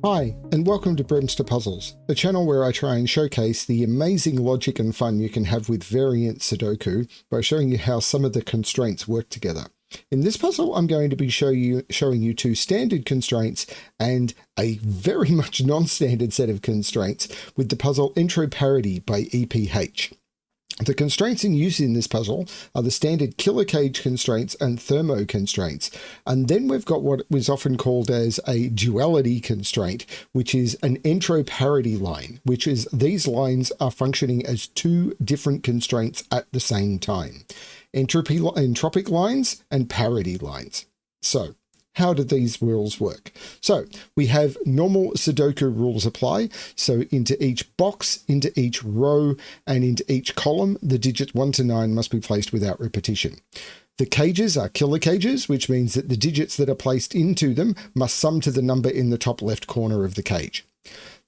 Hi, and welcome to BremSter Puzzles, a channel where I try and showcase the amazing logic and fun you can have with variant Sudoku by showing you how some of the constraints work together. In this puzzle, I'm going to be showing you two standard constraints and a very much non-standard set of constraints with the puzzle Entroparity by EPH. The constraints in use in this puzzle are the standard kilocage constraints and thermo constraints. And then we've got what is often called as a duality constraint, which is an entroparity line, which is these lines are functioning as two different constraints at the same time. Entropic lines and parity lines. So, how do these rules work? So we have normal Sudoku rules apply. So into each box, into each row, and into each column, the digits 1 to 9 must be placed without repetition. The cages are kilocages, which means that the digits that are placed into them must sum to the number in the top left corner of the cage.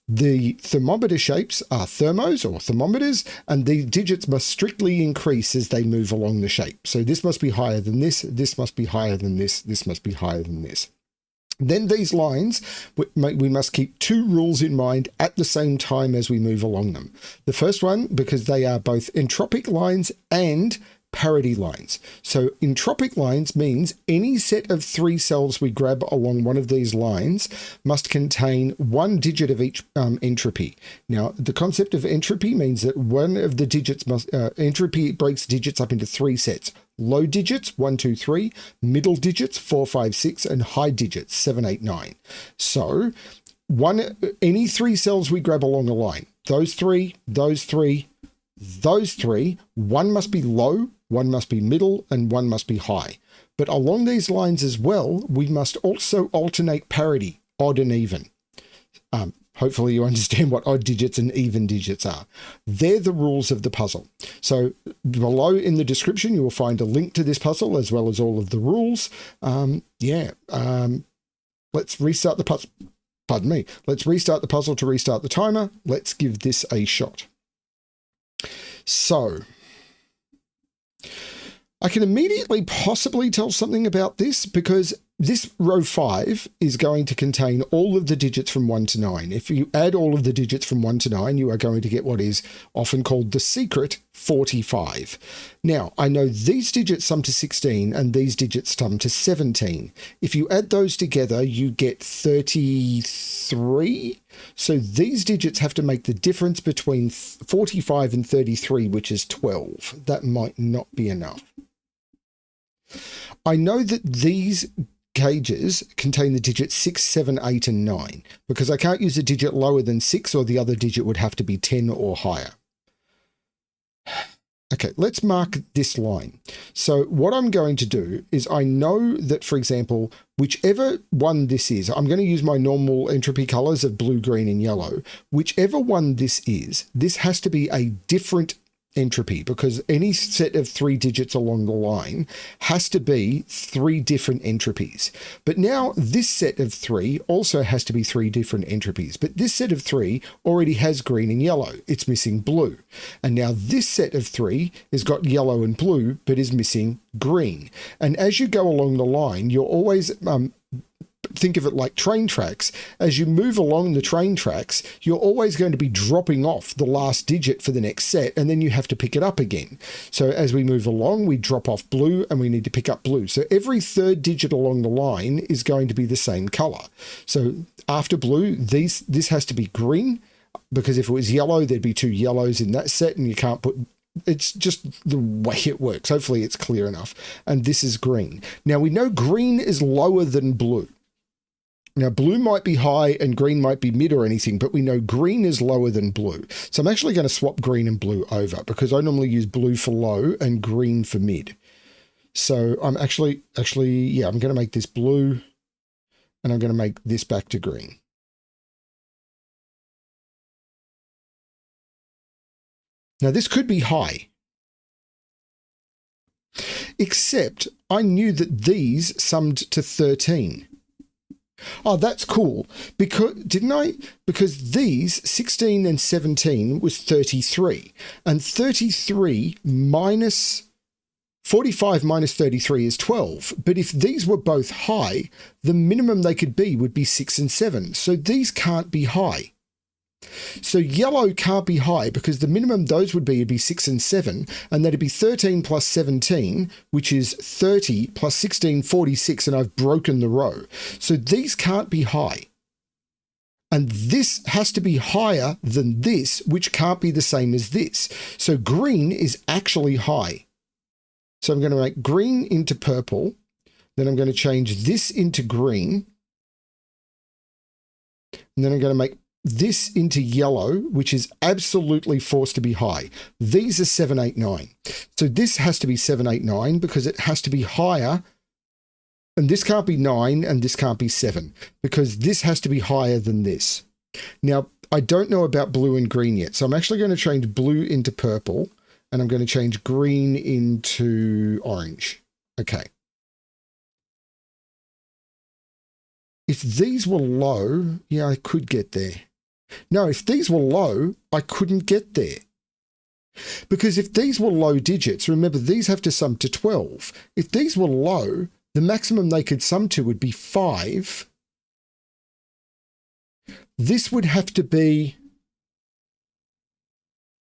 The thermometer shapes are thermos or thermometers, and the digits must strictly increase as they move along the shape. So this must be higher than this must be higher than this must be higher than this. Then these lines, we must keep two rules in mind at the same time as we move along them. The first one, because they are both entropic lines and parity lines. So entropic lines means any set of 3 cells we grab along one of these lines must contain one digit of each entropy. Now, the concept of entropy means that one of the digits must, entropy breaks digits up into 3 sets. Low digits, 1, 2, 3, middle digits, 4, 5, 6, and high digits, 7, 8, 9. So any 3 cells we grab along a line, those three, one must be low, one must be middle, and one must be high. But along these lines as well, we must also alternate parity, odd and even. Hopefully you understand what odd digits and even digits are. They're the rules of the puzzle. So below in the description, you will find a link to this puzzle as well as all of the rules. Let's restart the puzzle. Pardon me. Let's restart the puzzle to restart the timer. Let's give this a shot. So I can immediately possibly tell something about this because this row 5 is going to contain all of the digits from 1 to 9. If you add all of the digits from 1 to 9, you are going to get what is often called the secret 45. Now, I know these digits sum to 16 and these digits sum to 17. If you add those together, you get 33. So these digits have to make the difference between 45 and 33, which is 12. That might not be enough. I know that these cages contain the digits 6, 7, 8, and 9 because I can't use a digit lower than 6 or the other digit would have to be 10 or higher. Okay, let's mark this line. So what I'm going to do is I know that, for example, whichever one this is, I'm going to use my normal entropy colors of blue, green, and yellow. Whichever one this is, this has to be a different entropy because any set of 3 digits along the line has to be 3 different entropies. But now this set of 3 also has to be 3 different entropies. But this set of 3 already has green and yellow. It's missing blue. And now this set of 3 has got yellow and blue, but is missing green. And as you go along the line, you're always think of it like train tracks. As you move along the train tracks, you're always going to be dropping off the last digit for the next set, and then you have to pick it up again. So as we move along, we drop off blue and we need to pick up blue. So every third digit along the line is going to be the same color. So after blue, this has to be green, because if it was yellow, there'd be 2 yellows in that set, and you can't put. It's just the way it works. Hopefully it's clear enough. And this is green. Now we know green is lower than blue. Now, blue might be high and green might be mid or anything, but we know green is lower than blue. So I'm actually going to swap green and blue over because I normally use blue for low and green for mid. So I'm I'm going to make this blue and I'm going to make this back to green. Now, this could be high, except I knew that these summed to 13. Oh, that's cool. Because these 16 and 17 was 33, and 33 minus 45 minus 33 is 12. But if these were both high, the minimum they could be would be 6 and 7. So these can't be high. So yellow can't be high because the minimum those would be 6 and 7, and that'd be 13 plus 17, which is 30 plus 16, 46, and I've broken the row. So these can't be high. And this has to be higher than this, which can't be the same as this. So green is actually high. So I'm going to make green into purple. Then I'm going to change this into green. And then I'm going to make this into yellow, which is absolutely forced to be high. These are 7, 8, 9. So this has to be 7, 8, 9 because it has to be higher. And this can't be 9 and this can't be 7 because this has to be higher than this. Now, I don't know about blue and green yet. So I'm actually going to change blue into purple and I'm going to change green into orange. Okay. If these were low, yeah, I could get there. No, if these were low, I couldn't get there. Because if these were low digits, remember these have to sum to 12. If these were low, the maximum they could sum to would be 5. This would have to be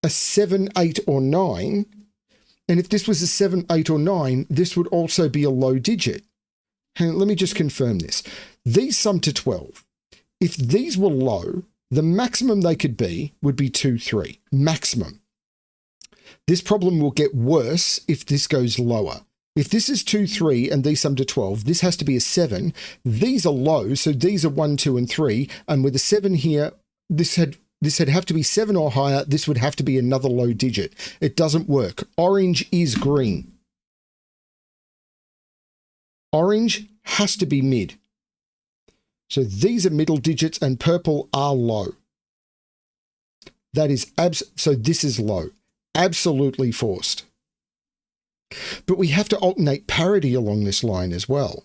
a 7, 8, or 9. And if this was a 7, 8, or 9, this would also be a low digit. Hang on, let me just confirm this. These sum to 12. If these were low, the maximum they could be would be 2, 3. Maximum. This problem will get worse if this goes lower. If this is 2, 3, and these sum to 12, this has to be a 7. These are low, so these are 1, 2, and 3. And with a 7 here, this would have to be 7 or higher. This would have to be another low digit. It doesn't work. Orange is green. Orange has to be mid. So these are middle digits and purple are low. That is so this is low. Absolutely forced. But we have to alternate parity along this line as well.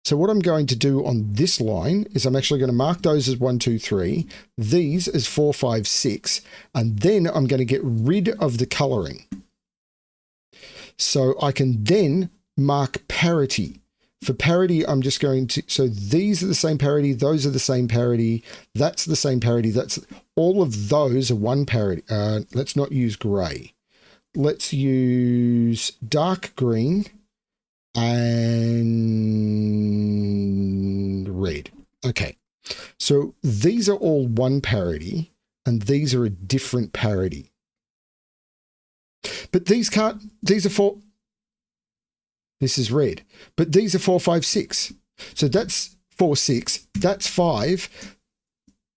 So what I'm going to do on this line is I'm actually going to mark those as 1, 2, 3, these as 4, 5, 6, and then I'm going to get rid of the coloring. So I can then mark parity. For parity, I'm just going to, so these are the same parity, those are the same parity, that's the same parity, that's all of those are one parity. Let's not use gray. Let's use dark green and red. Okay, so these are all one parity and these are a different parity. But these can't, these are four. This is red, but these are 4, 5, 6. So that's 4, 6. That's 5.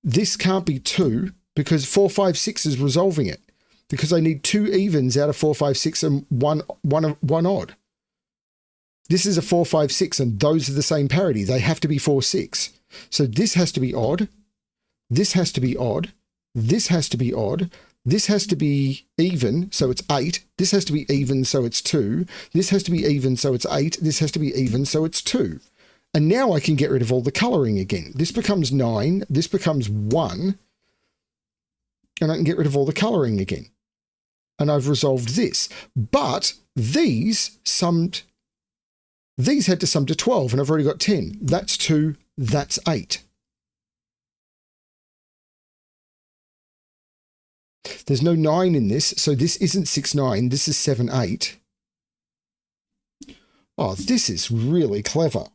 This can't be 2 because 4, 5, 6 is resolving it because I need 2 evens out of 4, 5, 6 and one odd. This is a 4, 5, 6 and those are the same parity. They have to be 4, 6. So this has to be odd. This has to be odd. This has to be odd. This has to be even, so it's 8. This has to be even, so it's 2. This has to be even, so it's 8. This has to be even, so it's 2. And now I can get rid of all the colouring again. This becomes 9. This becomes 1. And I can get rid of all the colouring again. And I've resolved this. But these had to sum to 12, and I've already got 10. That's 2. That's 8. There's no 9 in this, so this isn't 6, 9. This is 7, 8. Oh, this is really clever.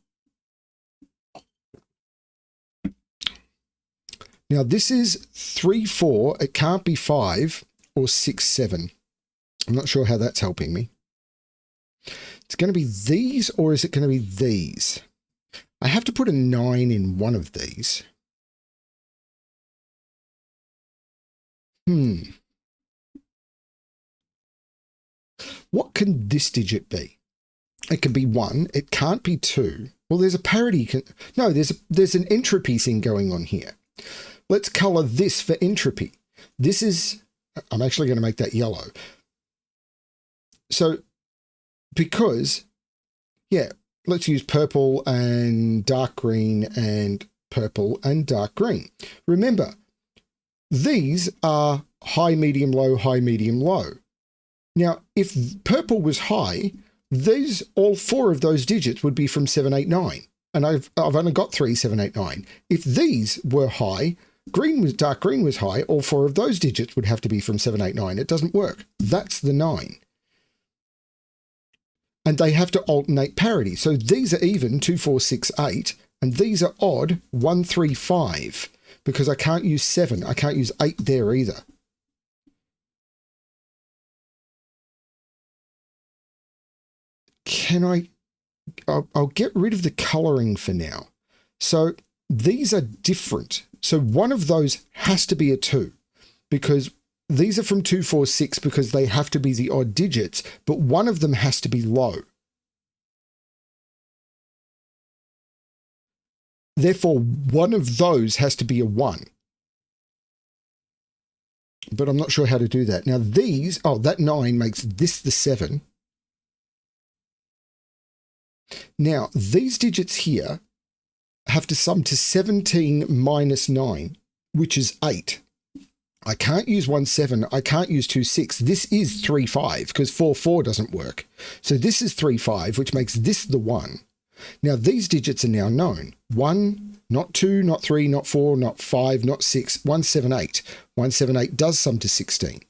Now, this is 3, 4. It can't be 5 or 6, 7. I'm not sure how that's helping me. It's going to be these, or is it going to be these? I have to put a 9 in one of these. What can this digit be? It can be 1. It can't be 2. Well, there's a parity. No, there's an entropy thing going on here. Let's color this for entropy. This is, I'm actually going to make that yellow. So, because, yeah, let's use purple and dark green and purple and dark green. Remember, these are high, medium, low, high, medium, low. Now, if purple was high, all 4 of those digits would be from 7, 8, 9. And I've only got 3, 7, 8, 9. If these were high, dark green was high, all 4 of those digits would have to be from 7, 8, 9. It doesn't work. That's the 9. And they have to alternate parity. So these are even 2, 4, 6, 8, and these are odd 1, 3, 5, because I can't use 7. I can't use 8 there either. I'll get rid of the coloring for now. So these are different. So one of those has to be a 2, because these are from 2, 4, 6 because they have to be the odd digits, but one of them has to be low. Therefore, one of those has to be a 1. But I'm not sure how to do that. Now these, that 9 makes this the 7. Now, these digits here have to sum to 17 minus 9, which is 8. I can't use 1, 7. I can't use 2, 6. This is 3, 5 because 4, 4 doesn't work. So this is 3, 5, which makes this the 1. Now, these digits are now known. 1, not 2, not 3, not 4, not 5, not 6, 1, 7, 8. 1, 7, 8 does sum to 16.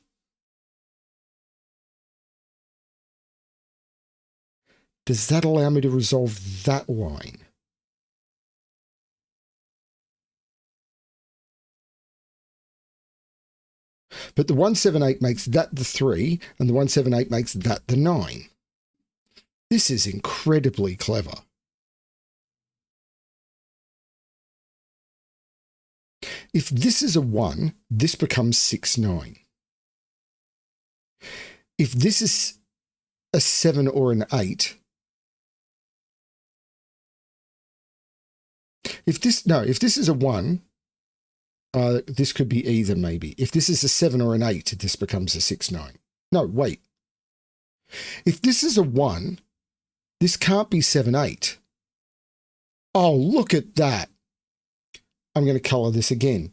Does that allow me to resolve that line? But the 178 makes that the 3, and the 178 makes that the 9. This is incredibly clever. If this is a 1, this becomes 6, 9. If this is a 7 or an 8, if this is a 1, this could be either maybe. If this is a 7 or an 8, this becomes a 6, 9. No, wait. If this is a 1, this can't be 7, 8. Oh, look at that. I'm going to color this again.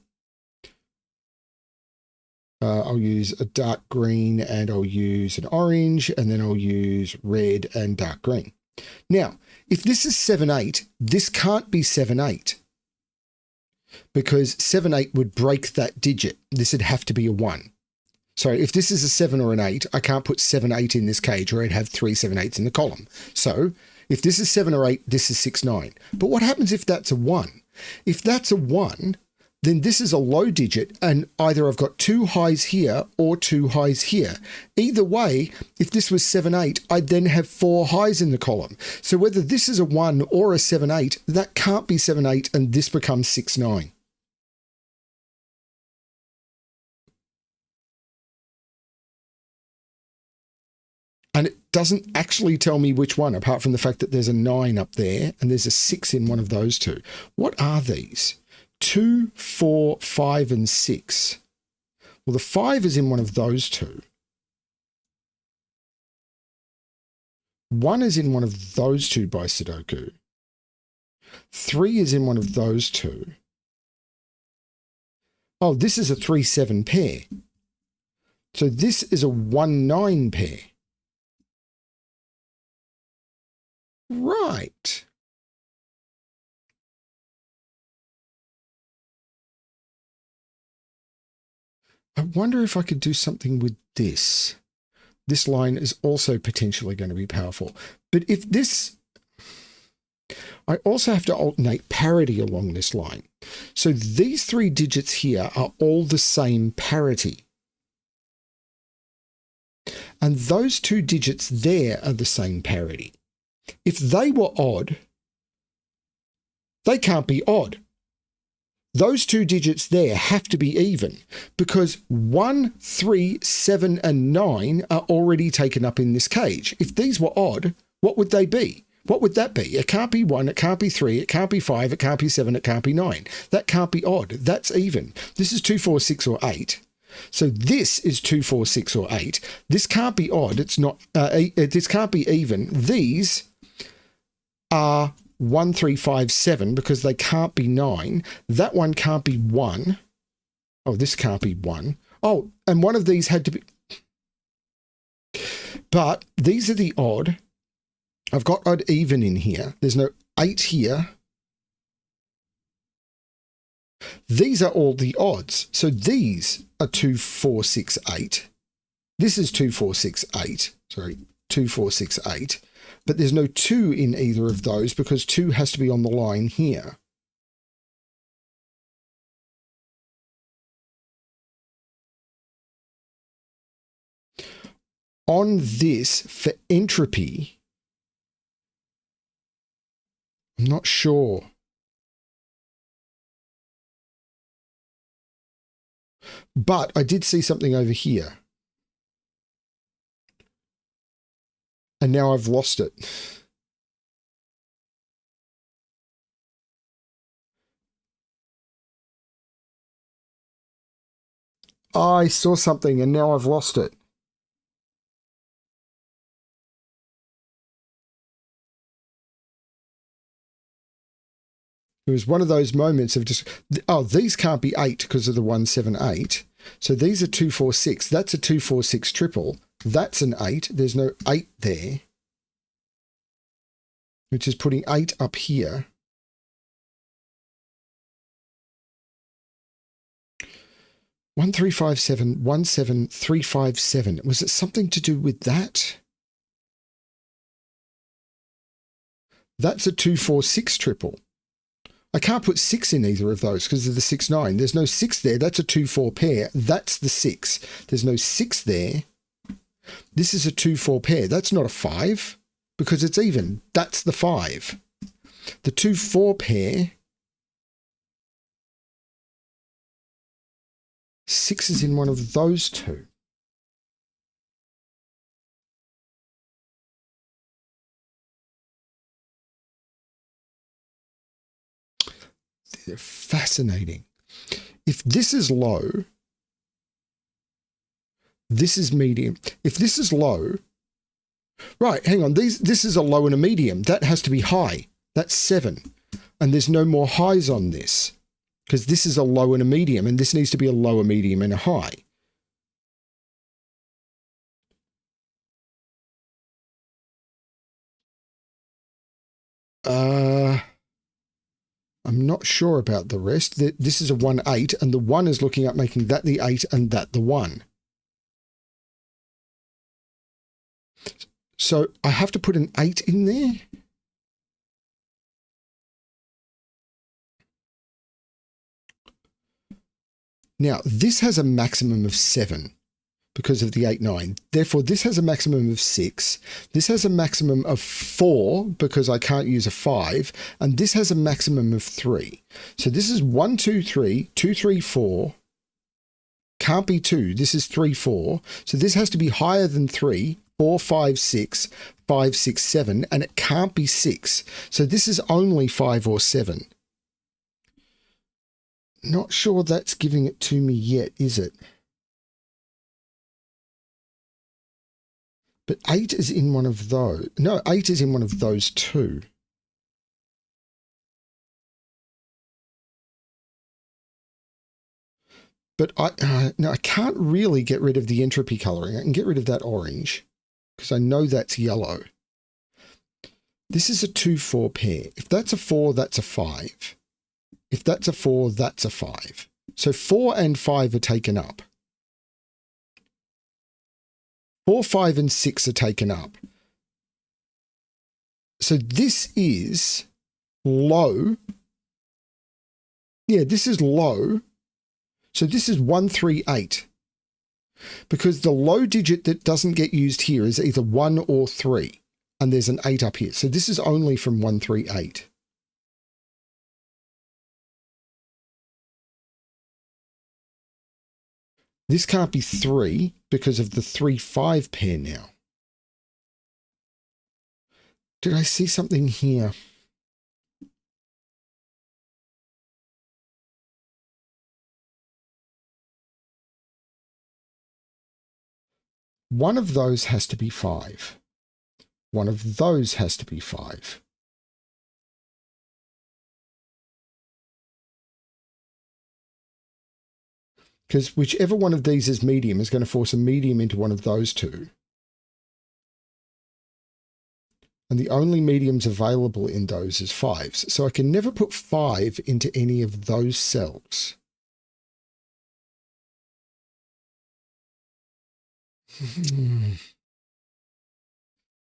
I'll use a dark green and I'll use an orange and then I'll use red and dark green. Now, if this is 7, 8, this can't be 7, 8 because 7, 8 would break that digit. This would have to be a 1. So if this is a 7 or an 8, I can't put 7, 8 in this cage or I'd have 3 7, 8s in the column. So if this is 7 or 8, this is 6, 9. But what happens if that's a 1? If that's a 1, then this is a low digit and either I've got 2 highs here or 2 highs here. Either way, if this was 7, 8, I'd then have 4 highs in the column. So whether this is a 1 or a 7, 8, that can't be 7, 8 and this becomes 6, 9. And it doesn't actually tell me which one, apart from the fact that there's a 9 up there and there's a 6 in one of those two. What are these? 2, 4, 5, and 6. Well, the 5 is in one of those two. 1 is in one of those two by Sudoku. 3 is in one of those two. Oh, this is a 3, 7 pair. So this is a 1, 9 pair. Right. I wonder if I could do something with this. This line is also potentially going to be powerful. But if this, I also have to alternate parity along this line. So these 3 digits here are all the same parity. And those 2 digits there are the same parity. If they were odd, they can't be odd. Those 2 digits there have to be even because 1, 3, 7, and 9 are already taken up in this cage. If these were odd, what would they be? What would that be? It can't be 1, it can't be 3, it can't be 5, it can't be 7, it can't be 9. That can't be odd. That's even. This is 2, 4, 6, or 8. So this is 2, 4, 6, or 8. This can't be odd. It's not. This can't be even. These are 1, 3, 5, 7 because they can't be 9. That one can't be 1. Oh, this can't be 1. Oh, and one of these had to be... But these are the odd. I've got odd even in here. There's no 8 here. These are all the odds. So these are 2, 4, 6, 8. This is 2, 4, 6, 8. Sorry, 2, 4, 6, 8. But there's no 2 in either of those because 2 has to be on the line here. On this, for entropy, I'm not sure. But I did see something over here. And now I've lost it. I saw something and now I've lost it. It was one of those moments of just, oh, these can't be 8 because of the 178. So these are 2, 4, 6. That's a 2, 4, 6 triple. That's an 8. There's no 8 there, which is putting 8 up here. One 357 17357. Was it something to do with that? That's a 2, 4, 6 triple. I can't put 6 in either of those because of the 6, 9. There's no 6 there. That's a 2, 4 pair. That's the 6. There's no 6 there. This is a 2, 4 pair. That's not a 5 because it's even. That's the 5. The 2, 4 pair. 6 is in one of those two. They're fascinating. If this is low, this is medium. If this is low, right, hang on, this is a low and a medium. That has to be high. That's 7. And there's no more highs on this because this is a low and a medium, and this needs to be a low, a medium, and a high. I'm not sure about the rest. This is a 1, 8, and the 1 is looking at making that the 8 and that the 1. So I have to put an 8 in there. Now, this has a maximum of 7 because of the 8, 9. Therefore, this has a maximum of 6. This has a maximum of 4 because I can't use a 5. And this has a maximum of 3. So this is 1, 2, 3, 2, 3, 4. Can't be 2. This is 3, 4. So this has to be higher than 3, 4, 5, 6, 5, 6, 7. And it can't be 6. So this is only 5 or 7. Not sure that's giving it to me yet, is it? But 8 is in one of those. No, 8 is in one of those two. But I can't really get rid of the entropy coloring. I can get rid of that orange because I know that's yellow. This is a 2, 4 pair. If that's a 4, that's a 5. If that's a 4, that's a 5. So 4 and 5 are taken up. 4, 5, and 6 are taken up. So this is low. Yeah, this is low. So this is 1, 3, 8. Because the low digit that doesn't get used here is either 1 or 3. And there's an 8 up here. So this is only from 1, 3, 8. This can't be 3 because of the 3, 5 pair now. Did I see something here? One of those has to be 5. One of those has to be 5. Because whichever one of these is medium is going to force a medium into one of those two. And the only mediums available in those is 5s. So I can never put 5 into any of those cells.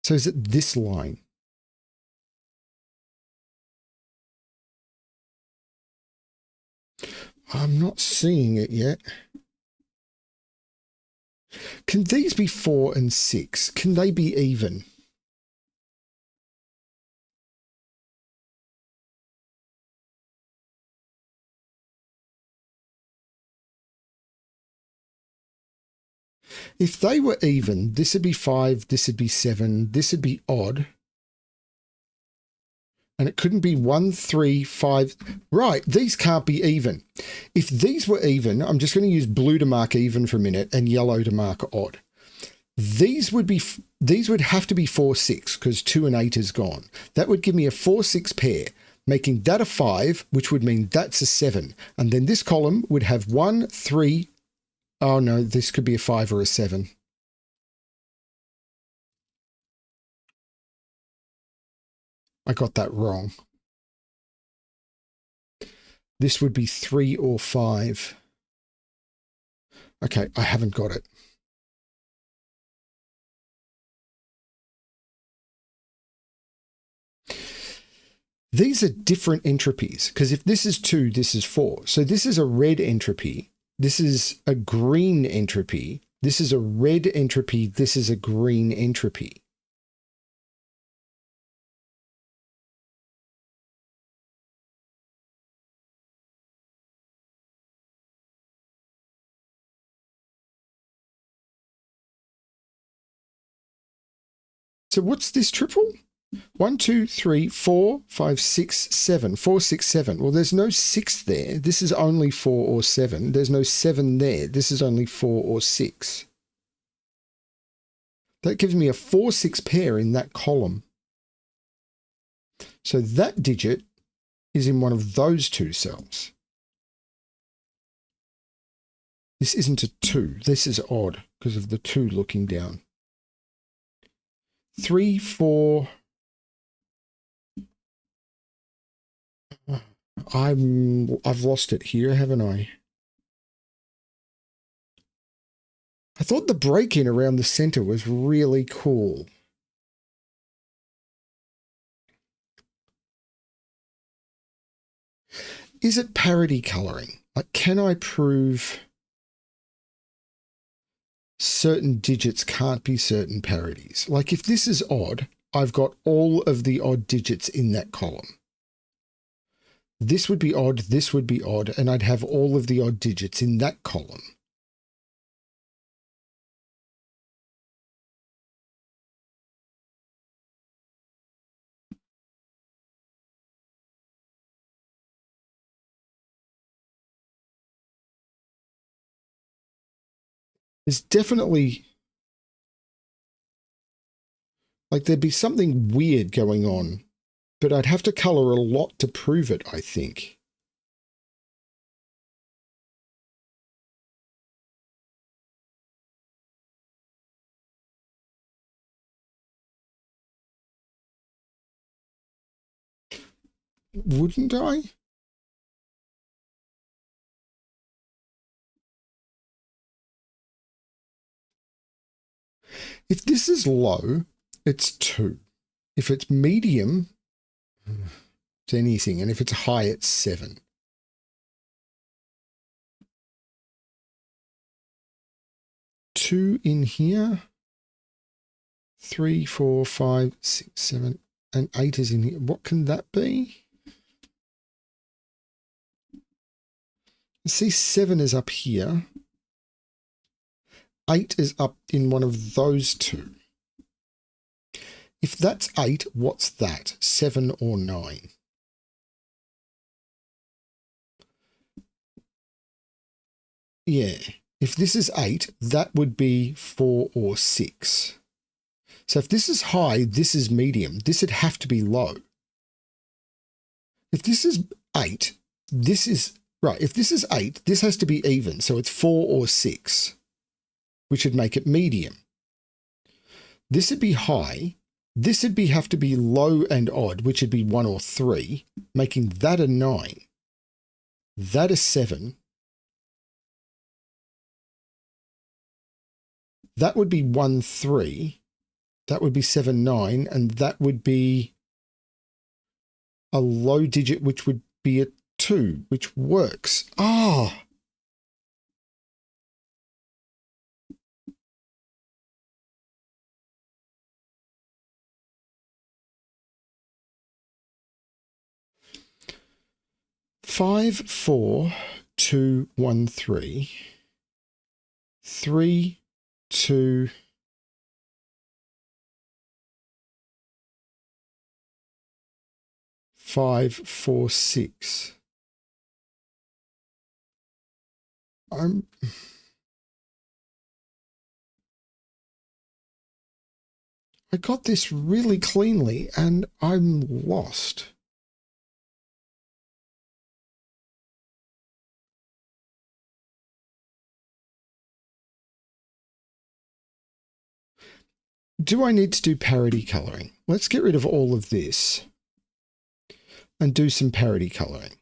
So is it this line? I'm not seeing it yet. Can these be 4 and 6? Can they be even? If they were even, this would be 5, this would be 7, this would be odd. And it couldn't be 1, 3, 5. Right, these can't be even. If these were even, I'm just going to use blue to mark even for a minute and yellow to mark odd. These would have to be 4, 6 because 2 and 8 is gone. That would give me a 4, 6 pair, making that a 5, which would mean that's a 7. And then this column would have 1, 3. Oh no, this could be a 5 or a 7. I got that wrong. This would be 3 or 5. Okay, I haven't got it. These are different entropies because if this is 2, this is 4. So this is a red entropy. This is a green entropy. This is a red entropy. This is a green entropy. So what's this triple? 1, 2, 3, 4, 5, 6, 7. 4, 6, 7. Well, there's no 6 there. This is only 4 or 7. There's no 7 there. This is only 4 or 6. That gives me a 4, 6 pair in that column. So that digit is in one of those two cells. This isn't a 2. This is odd because of the 2 looking down. 3, 4. I've lost it here, haven't I? I thought the break-in around the center was really cool. Is it parity coloring? Like, can I prove certain digits can't be certain parities? Like, if this is odd, I've got all of the odd digits in that column. This would be odd, this would be odd, and I'd have all of the odd digits in that column. There's definitely, like, there'd be something weird going on, but I'd have to color a lot to prove it, I think. Wouldn't I? If this is low, it's 2. If it's medium, it's anything. And if it's high, it's 7. Two in here. 3, 4, 5, 6, 7, and 8 is in here. What can that be? See, 7 is up here. 8 is up in one of those two. If that's 8, what's that? 7 or 9? Yeah. If this is 8, that would be 4 or 6. So if this is high, this is medium. This would have to be low. If this is 8, this is... Right, if this is 8, this has to be even. So it's 4 or 6, which would make it medium. This would be high. This would have to be low and odd, which would be 1 or 3, making that a 9. That a 7. That would be 1, 3. That would be 7, 9. And that would be a low digit, which would be a 2, which works. Ah! Five, 4, 2, 1, 3. 3, 2, 5, 4, 6. I got this really cleanly and I'm lost. Do I need to do parity coloring? Let's get rid of all of this and do some parity coloring.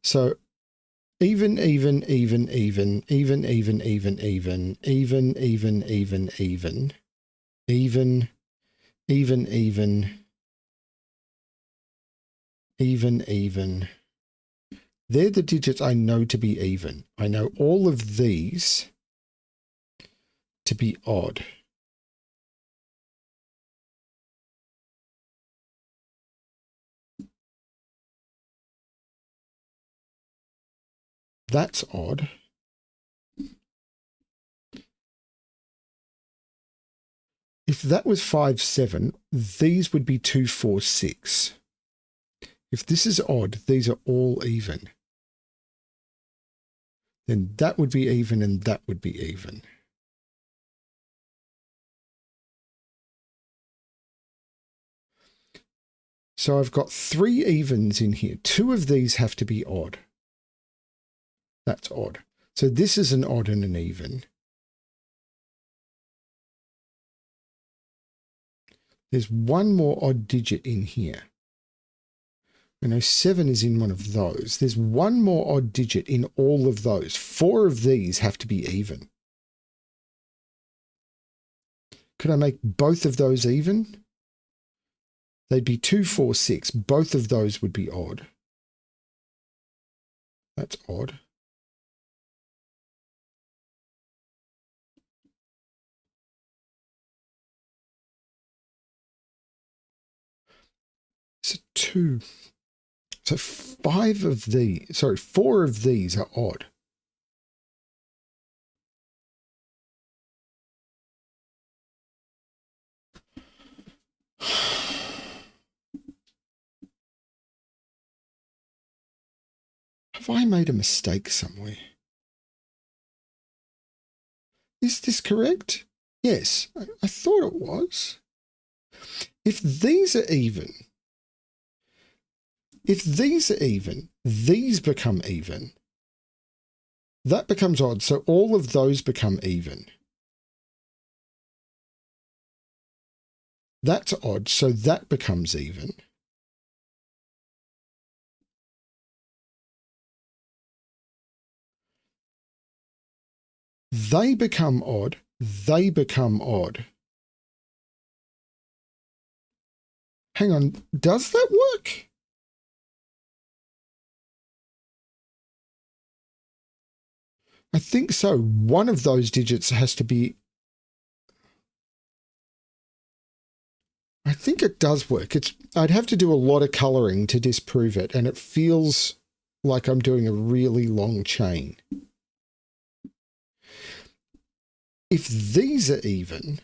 So even, even, even, even, even, even, even, even, even, even, even, even, even, even, even, even. They're the digits I know to be even. I know all of these to be odd. That's odd. If that was 5, 7, these would be 2, 4, 6. If this is odd, these are all even. Then that would be even and that would be even. So I've got 3 evens in here. 2 of these have to be odd. That's odd. So this is an odd and an even. There's one more odd digit in here. I know 7 is in one of those. There's one more odd digit in all of those. 4 of these have to be even. Could I make both of those even? They'd be 2, 4, 6. Both of those would be odd. That's odd. So 2. So 4 of these are odd. Have I made a mistake somewhere? Is this correct? Yes, I thought it was. If these are even, these become even. That becomes odd, so all of those become even. That's odd, so that becomes even. They become odd. They become odd. Hang on, does that work? I think so. One of those digits has to be... I think it does work. I'd have to do a lot of colouring to disprove it, and it feels like I'm doing a really long chain. If these are even,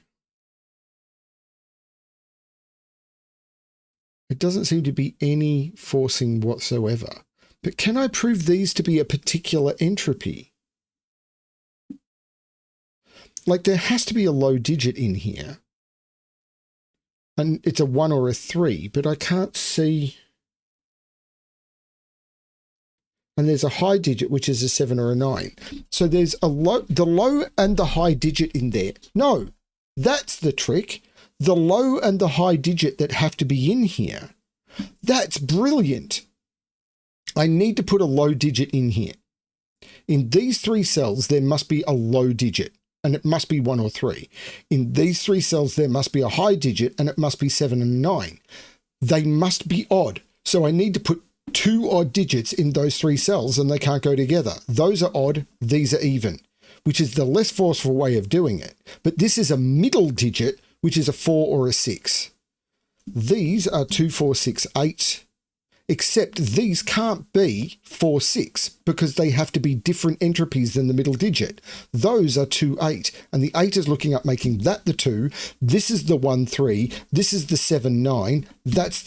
it doesn't seem to be any forcing whatsoever. But can I prove these to be a particular entropy? Like there has to be a low digit in here. And it's a 1 or a 3, but I can't see. And there's a high digit, which is a 7 or a 9. So there's the low and the high digit in there. No, that's the trick. the low and the high digit that have to be in here. That's brilliant. I need to put a low digit in here. In these three cells, there must be a low digit, and it must be 1 or 3. In these three cells, there must be a high digit, and it must be 7 and 9. They must be odd. So I need to put 2 odd digits in those 3 cells, and they can't go together. Those are odd, these are even, which is the less forceful way of doing it. But this is a middle digit, which is a 4 or a 6. These are 2, 4, 6, 8. Except these can't be 4, 6 because they have to be different entropies than the middle digit. Those are 2, 8, and the 8 is looking up making that the 2. This is the 1, 3. This is the 7, 9. That's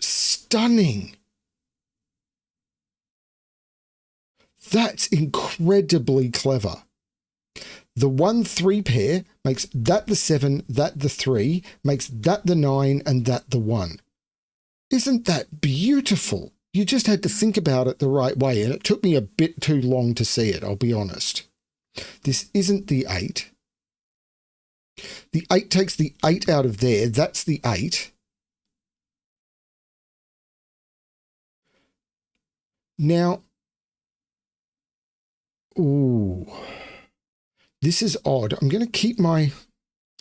stunning. That's incredibly clever. The 1, 3 pair makes that the 7, that the 3, makes that the 9, and that the 1. Isn't that beautiful? You just had to think about it the right way, and it took me a bit too long to see it, I'll be honest. This isn't the 8. The 8 takes the 8 out of there. That's the 8. Now, ooh, this is odd. I'm going to keep my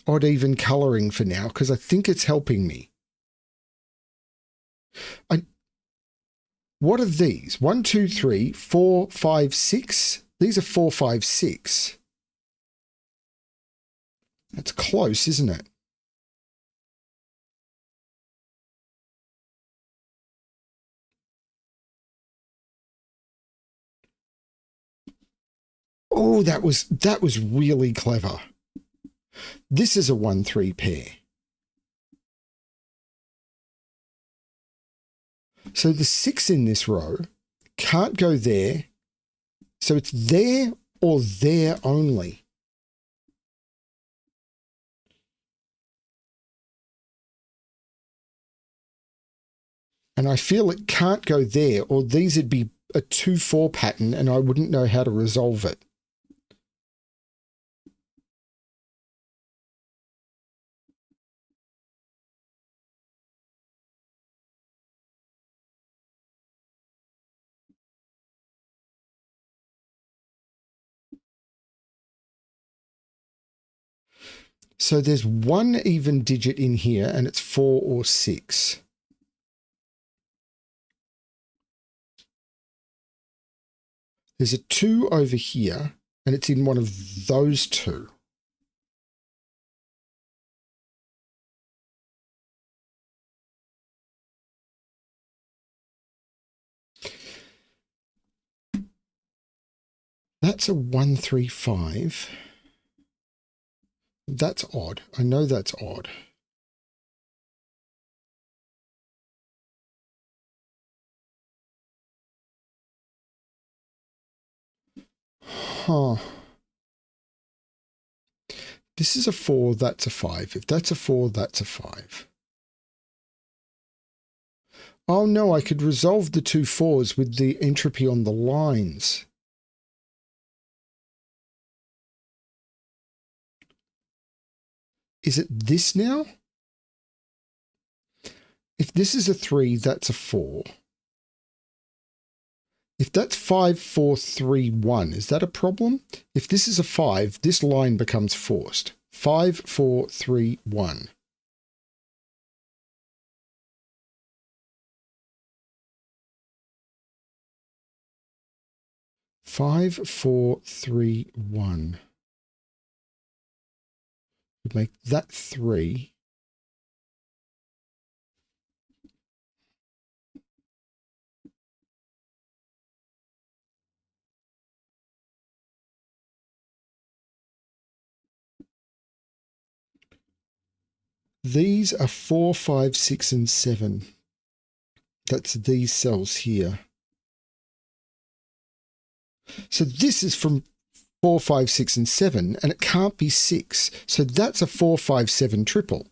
odd even colouring for now because I think it's helping me. What are these? 1, 2, 3, 4, 5, 6. These are 4, 5, 6. That's close, isn't it? Oh, that was really clever. This is a 1, 3 pair. So the 6 in this row can't go there. So it's there or there only. And I feel it can't go there, or these would be a 2, 4 pattern and I wouldn't know how to resolve it. So there's 1 even digit in here and it's 4 or 6. There's a 2 over here and it's in one of those 2. That's a 1, 3, 5. That's odd. I know that's odd. Huh. This is a 4, that's a 5. If that's a 4, that's a 5. Oh no, I could resolve the 2 4s with the entropy on the lines. Is it this now? If this is a 3, that's a 4. If that's 5, 4, 3, 1, is that a problem? If this is a 5, this line becomes forced. 5, 4, 3, 1. Five, 4, 3, 1. Would make that 3. These are 4, 5, 6, and 7. That's these cells here. So this is from 4, 5, 6, and 7, and it can't be 6. So that's a 4, 5, 7 triple.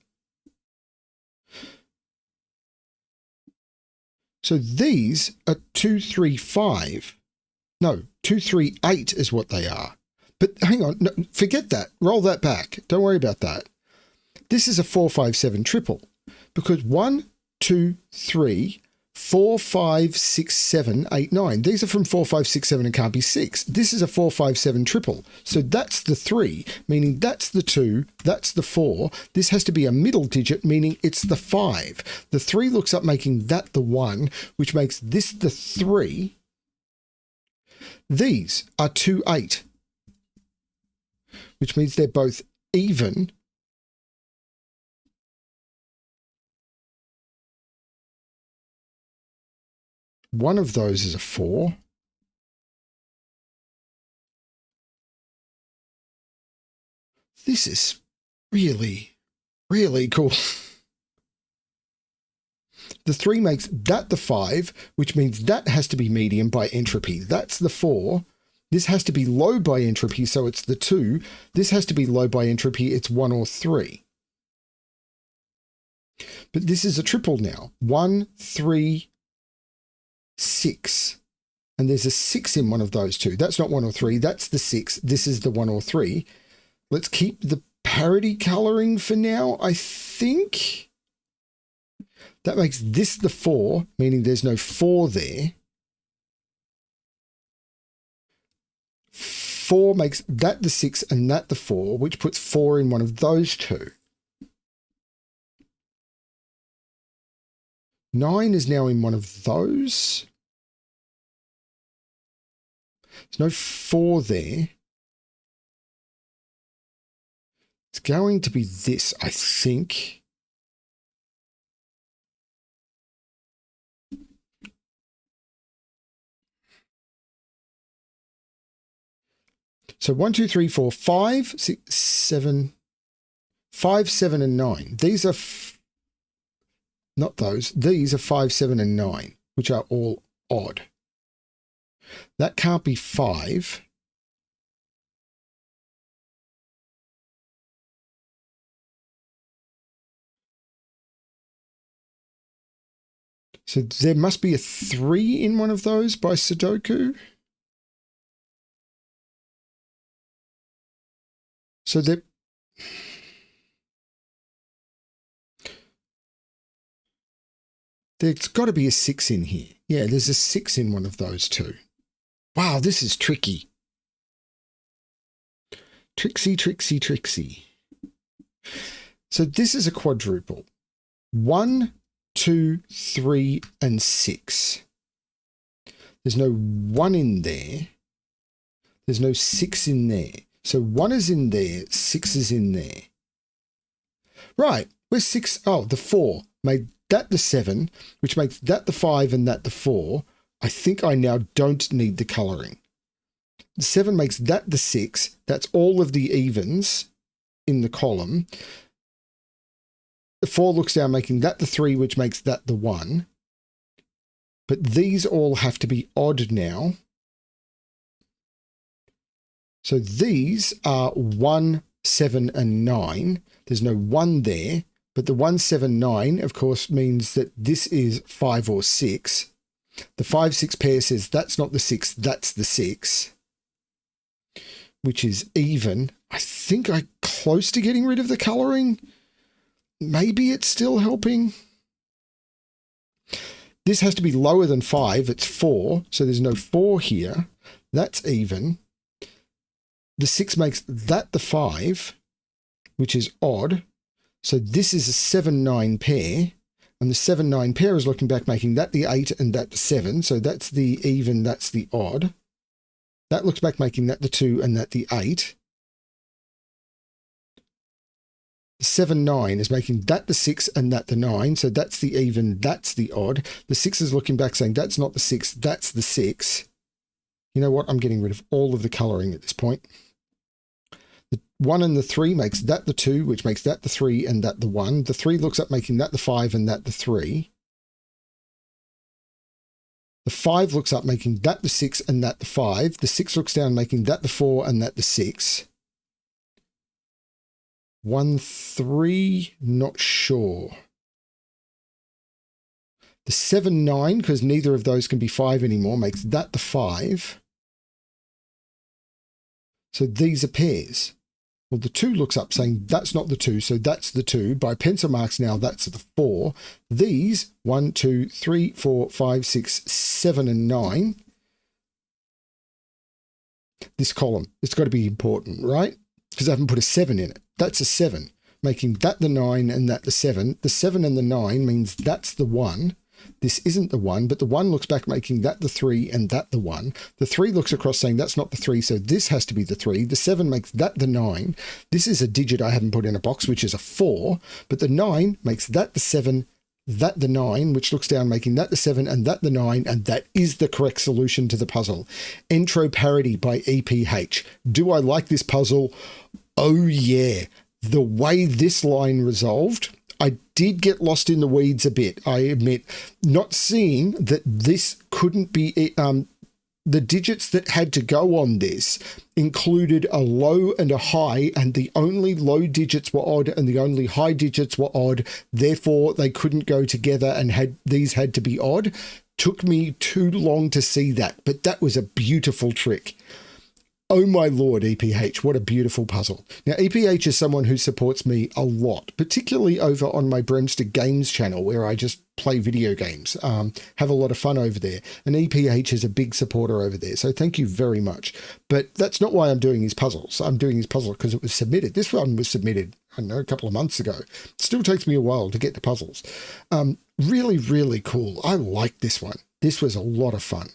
So these are 2, 3, 5. No, 2, 3, 8 is what they are. But hang on, no, forget that. Roll that back. Don't worry about that. This is a 4, 5, 7 triple because 1, 2, 3, 4, 5, 6, 7, 8, 9. These are from 4, 5, 6, 7 and can't be 6. This is a 4, 5, 7 triple. So that's the 3, meaning that's the 2, that's the 4. This has to be a middle digit, meaning it's the 5. The 3 looks up, making that the 1, which makes this the 3. These are 2, 8, which means they're both even. One of those is a 4. This is really, really cool. The 3 makes that the 5, which means that has to be medium by entropy. That's the 4. This has to be low by entropy, so it's the 2. This has to be low by entropy, it's 1 or 3. But this is a triple now. 1, 3, 6. And there's a 6 in one of those two. That's not 1 or 3. That's the 6. This is the 1 or 3. Let's keep the parity coloring for now, I think. That makes this the 4, meaning there's no 4 there. 4 makes that the 6 and that the 4, which puts 4 in one of those two. 9 is now in one of those. There's no 4 there. It's going to be this, I think. So 1, 2, 3, 4, 5, 6, 7, 5, 7, and 9. These are not those. These are 5, 7, and 9, which are all odd. That can't be 5. So there must be a 3 in one of those by Sudoku. So there's got to be a 6 in here. Yeah, there's a 6 in one of those two. Wow, this is tricky. Tricksy, tricksy, tricksy. So this is a quadruple. 1, 2, 3, and 6. There's no 1 in there. There's no 6 in there. So 1 is in there, 6 is in there. Right, where's 6? Oh, the 4 made that the 7, which makes that the 5 and that the 4. I think I now don't need the colouring. The 7 makes that the 6. That's all of the evens in the column. The 4 looks down, making that the 3, which makes that the 1. But these all have to be odd now. So these are 1, 7, and 9. There's no 1 there, but the 1, 7, 9, of course, means that this is 5 or 6. The 5, 6 pair says that's not the 6, that's the 6, which is even. I think I'm close to getting rid of the colouring. Maybe it's still helping. This has to be lower than 5. It's 4, so there's no 4 here. That's even. The 6 makes that the 5, which is odd. So this is a 7, 9 pair. And the 7, 9 pair is looking back, making that the 8 and that the 7. So that's the even, that's the odd. That looks back, making that the 2 and that the 8. The 7, 9 is making that the 6 and that the 9. So that's the even, that's the odd. The 6 is looking back, saying that's not the 6, that's the 6. You know what? I'm getting rid of all of the colouring at this point. The 1 and the 3 makes that the 2, which makes that the 3 and that the 1. The 3 looks up, making that the 5 and that the 3. The 5 looks up, making that the 6 and that the 5. The 6 looks down, making that the 4 and that the 6. 1, 3, not sure. The 7, 9, because neither of those can be 5 anymore, makes that the 5. So these are pairs. Well, the 2 looks up saying that's not the 2, so that's the 2. By pencil marks now, that's the 4. These, 1, 2, 3, 4, 5, 6, 7, and 9. This column, it's got to be important, right? Because I haven't put a 7 in it. That's a 7, making that the 9 and that the 7. The 7 and the 9 means that's the 1. This isn't the 1, but the 1 looks back, making that the 3 and that the 1. The 3 looks across saying that's not the 3, so this has to be the 3. The 7 makes that the 9. This is a digit I haven't put in a box, which is a 4, but the 9 makes that the 7, that the 9, which looks down, making that the 7 and that the 9, and that is the correct solution to the puzzle. Entroparity by EPH. Do I like this puzzle? Oh yeah. The way this line resolved, I did get lost in the weeds a bit, I admit, not seeing that this couldn't be, the digits that had to go on this included a low and a high, and the only low digits were odd and the only high digits were odd. Therefore, they couldn't go together and these had to be odd. Took me too long to see that, but that was a beautiful trick. Oh my Lord, EPH, what a beautiful puzzle. Now, EPH is someone who supports me a lot, particularly over on my BremSter Games channel, where I just play video games, have a lot of fun over there. And EPH is a big supporter over there, so thank you very much. But that's not why I'm doing his puzzles. I'm doing his puzzle because it was submitted. This one was submitted, I don't know, a couple of months ago. It still takes me a while to get the puzzles. Really, really cool. I like this one. This was a lot of fun.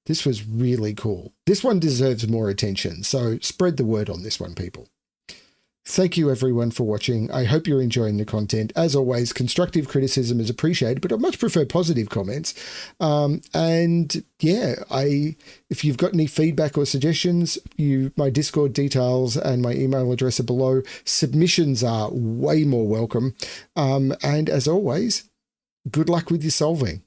This was really cool. This one deserves more attention, so spread the word on this one, people. Thank you everyone for watching. I hope you're enjoying the content. As always, constructive criticism is appreciated, but I much prefer positive comments. And yeah, if you've got any feedback or suggestions, my Discord details and my email address are below. Submissions are way more welcome. And as always, good luck with your solving.